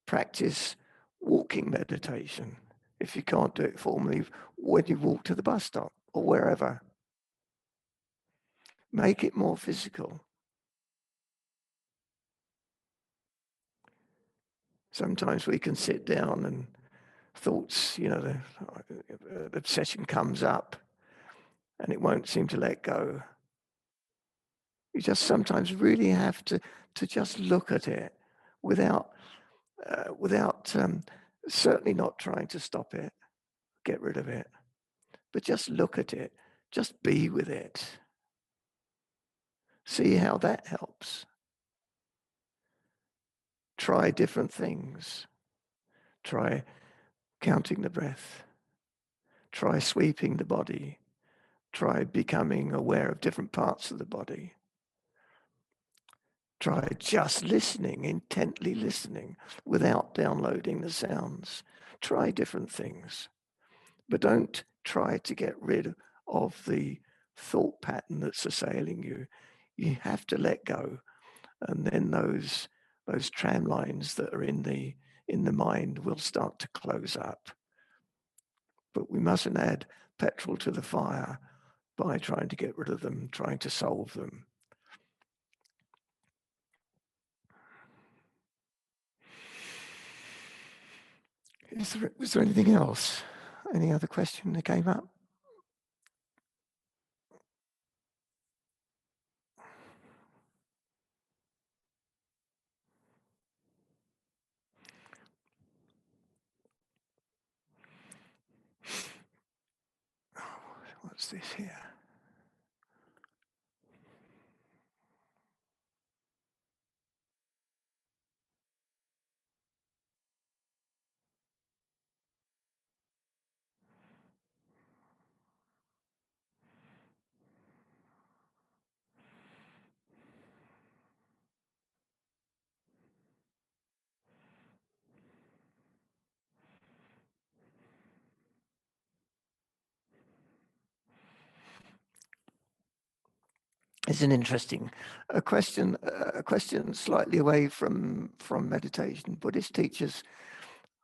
Practice walking meditation. If you can't do it formally, when you walk to the bus stop or wherever, make it more physical. Sometimes we can sit down and thoughts, the obsession comes up and it won't seem to let go. You just sometimes really have to just look at it without certainly not trying to stop it, get rid of it, but just look at it, just be with it. See how that helps. Try different things. Try counting the breath. Try sweeping the body. Try becoming aware of different parts of the body. Try just listening, intently listening, without downloading the sounds. Try different things, but don't try to get rid of the thought pattern that's assailing you. You have to let go, and then those tram lines that are in the mind will start to close up. But we mustn't add petrol to the fire by trying to get rid of them, trying to solve them. Was there anything else? Any other question that came up? What's this here? It's an interesting question slightly away from meditation. Buddhist teachers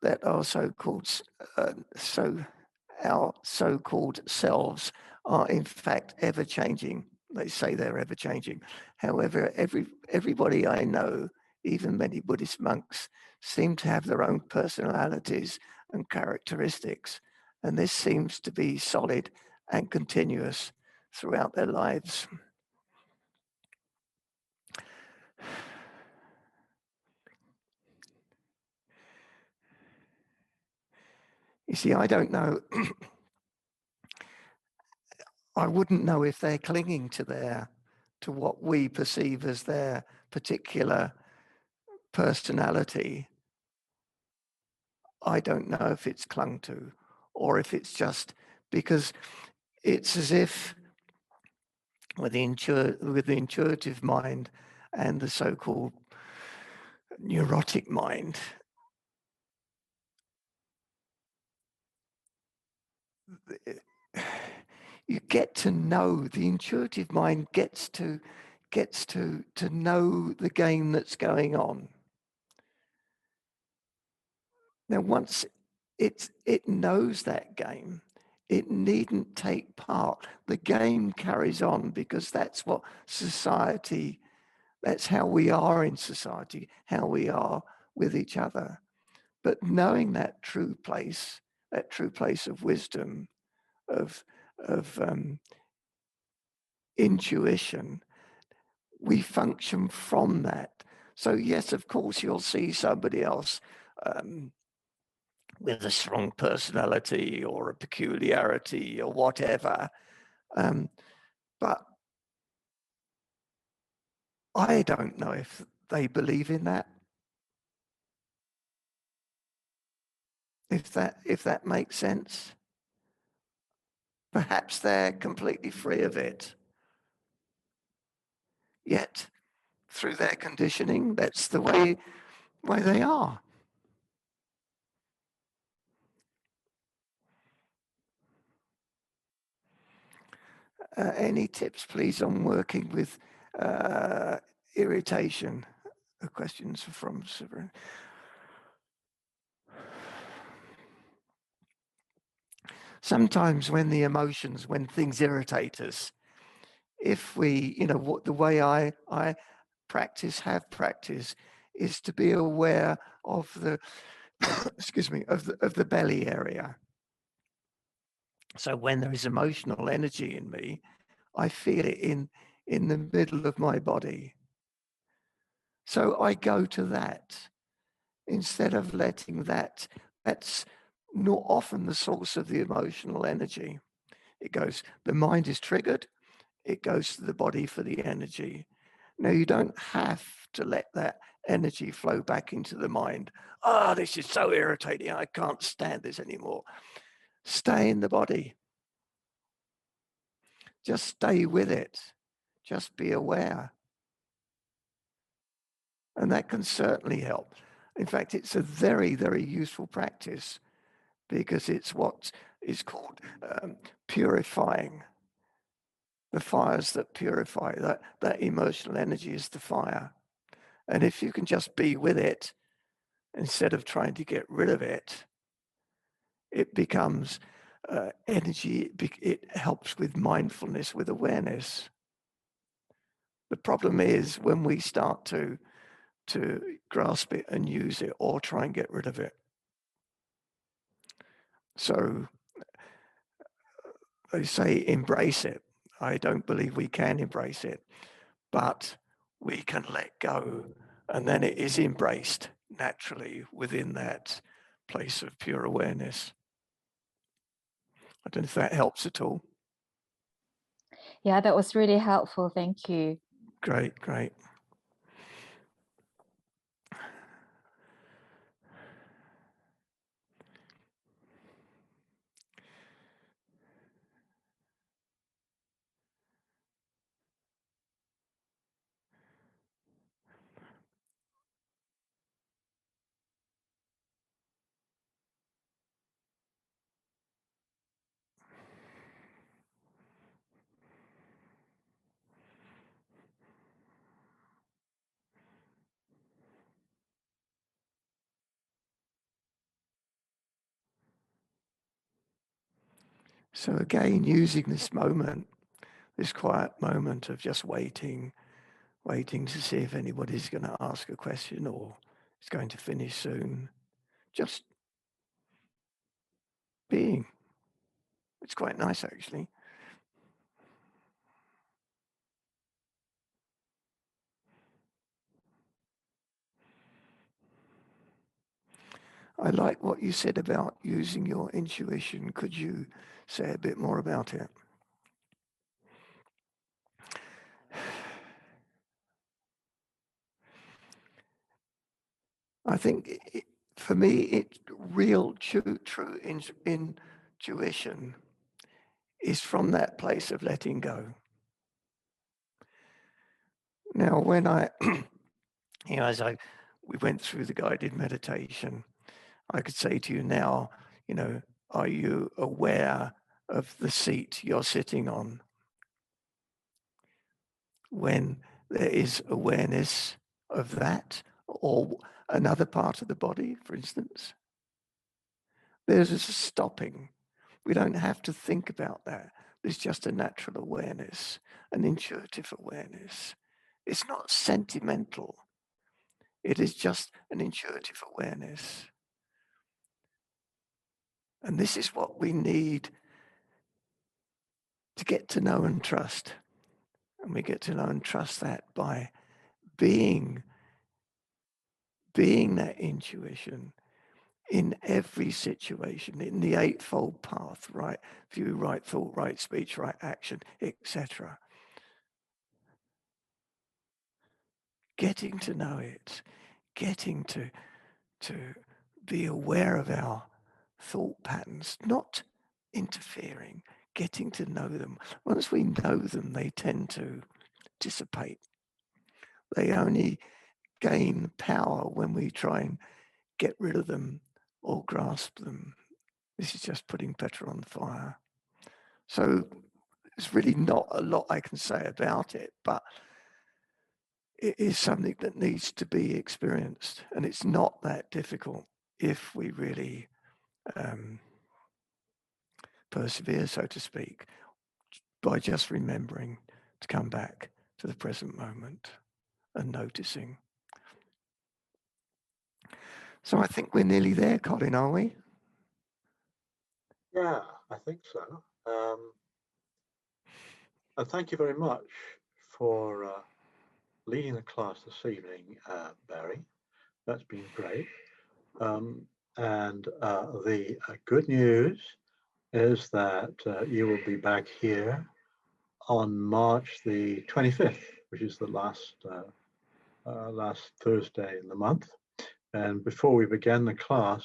that are so-called our so-called selves are in fact ever-changing. They say they're ever-changing. However, everybody I know, even many Buddhist monks, seem to have their own personalities and characteristics, and this seems to be solid and continuous throughout their lives. You see, I don't know. I wouldn't know if they're clinging to what we perceive as their particular personality. I don't know if it's clung to, or if it's just because it's as if with the intuitive mind and the so-called neurotic mind, you get to know, the intuitive mind gets to know the game that's going on. Now, once it knows that game, it needn't take part. The game carries on because that's what society, that's how we are in society, how we are with each other. But knowing that true place of wisdom, of intuition, we function from that. So yes, of course, you'll see somebody else with a strong personality or a peculiarity or whatever. But I don't know if they believe in that. If that makes sense. Perhaps they're completely free of it. Yet, through their conditioning, that's the way they are. Any tips, please, on working with irritation? The questions from Severin. Sometimes when things irritate us, if we, the way I have practice is to be aware of the, excuse me, of the belly area. So when there is emotional energy in me, I feel it in the middle of my body. So I go to that instead of letting that's not often the source of the emotional energy. It goes, the mind is triggered, it goes to the body for the energy. Now, you don't have to let that energy flow back into the mind. This is so irritating, I can't stand this anymore. Stay in the body. Just stay with it. Just be aware. And that can certainly help. In fact, it's a very, very useful practice because it's what is called purifying. The fires that purify, that emotional energy is the fire. And if you can just be with it, instead of trying to get rid of it, it becomes energy. It helps with mindfulness, with awareness. The problem is when we start to grasp it and use it or try and get rid of it. So they say embrace it. I don't believe we can embrace it, but we can let go, and then it is embraced naturally within that place of pure awareness. I don't know if that helps at all. Yeah, that was really helpful. Thank you. Great, great. So again, using this moment, this quiet moment of just waiting to see if anybody's going to ask a question or is going to finish soon. Just being. It's quite nice, actually. I like what you said about using your intuition. Could you say a bit more about it? I think for me, it's real true intuition is from that place of letting go. Now, when as we went through the guided meditation, I could say to you now, are you aware of the seat you're sitting on? When there is awareness of that or another part of the body, for instance, there's a stopping. We don't have to think about that. There's just a natural awareness, an intuitive awareness. It's not sentimental. It is just an intuitive awareness. And this is what we need to get to know and trust. And we get to know and trust that by being that intuition in every situation, in the Eightfold Path, right view, right thought, right speech, right action, etc. Getting to know it, getting to be aware of our thought patterns, not interfering, getting to know them. Once we know them, they tend to dissipate. They only gain power when we try and get rid of them or grasp them. This is just putting petrol on the fire. So there's really not a lot I can say about it, but it is something that needs to be experienced, and it's not that difficult if we really persevere, so to speak, by just remembering to come back to the present moment and noticing. So I think we're nearly there, Colin, are we? Yeah, I think so. And thank you very much for leading the class this evening, Barry. That's been great. And the good news is that you will be back here on March the 25th, which is the last Thursday in the month. And before we begin the class,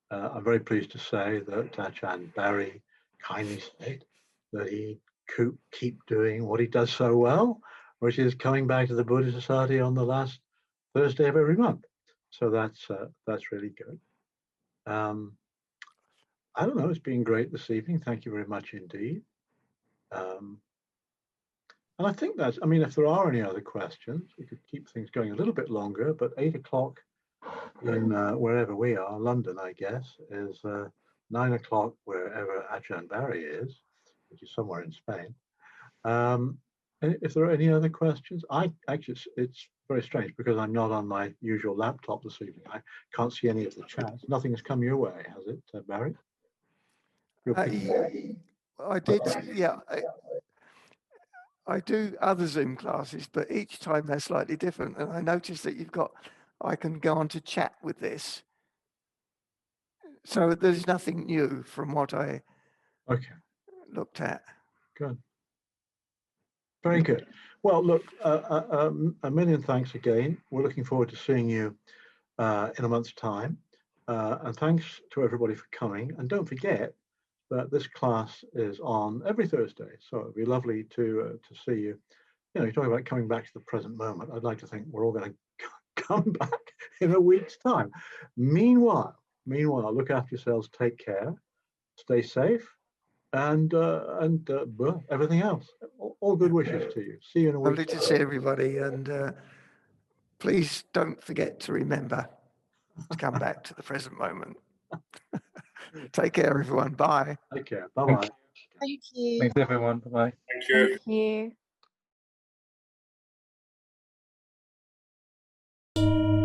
I'm very pleased to say that Ajahn Barry kindly said that he could keep doing what he does so well, which is coming back to the Buddhist Society on the last Thursday of every month. So that's really good. I don't know, it's been great this evening. Thank you very much indeed. And I think that's, I mean, if there are any other questions, we could keep things going a little bit longer, but 8 o'clock in wherever we are, London, I guess, is 9 o'clock wherever Ajahn Barry is, which is somewhere in Spain. If there are any other questions, it's very strange because I'm not on my usual laptop this evening. I can't see any of the chats. Nothing has come your way, has it, Barry? Your people. I did, yeah. I do other Zoom classes, but each time they're slightly different. And I noticed that I can go on to chat with this. So there's nothing new from what I looked at. Good. Very good. Well, look, a million thanks again. We're looking forward to seeing you in a month's time. And thanks to everybody for coming. And don't forget that this class is on every Thursday. So it'd be lovely to see you. You know, you're talking about coming back to the present moment. I'd like to think we're all going to come back in a week's time. Meanwhile, look after yourselves, take care, stay safe, and everything else. All good wishes to you. See you in a week. Lovely to see everybody, and please don't forget to remember to come back to the present moment. Take care, everyone. Bye. Take care. Bye-bye. Thank you. Thanks, everyone. Bye-bye. Thank you. Thank you.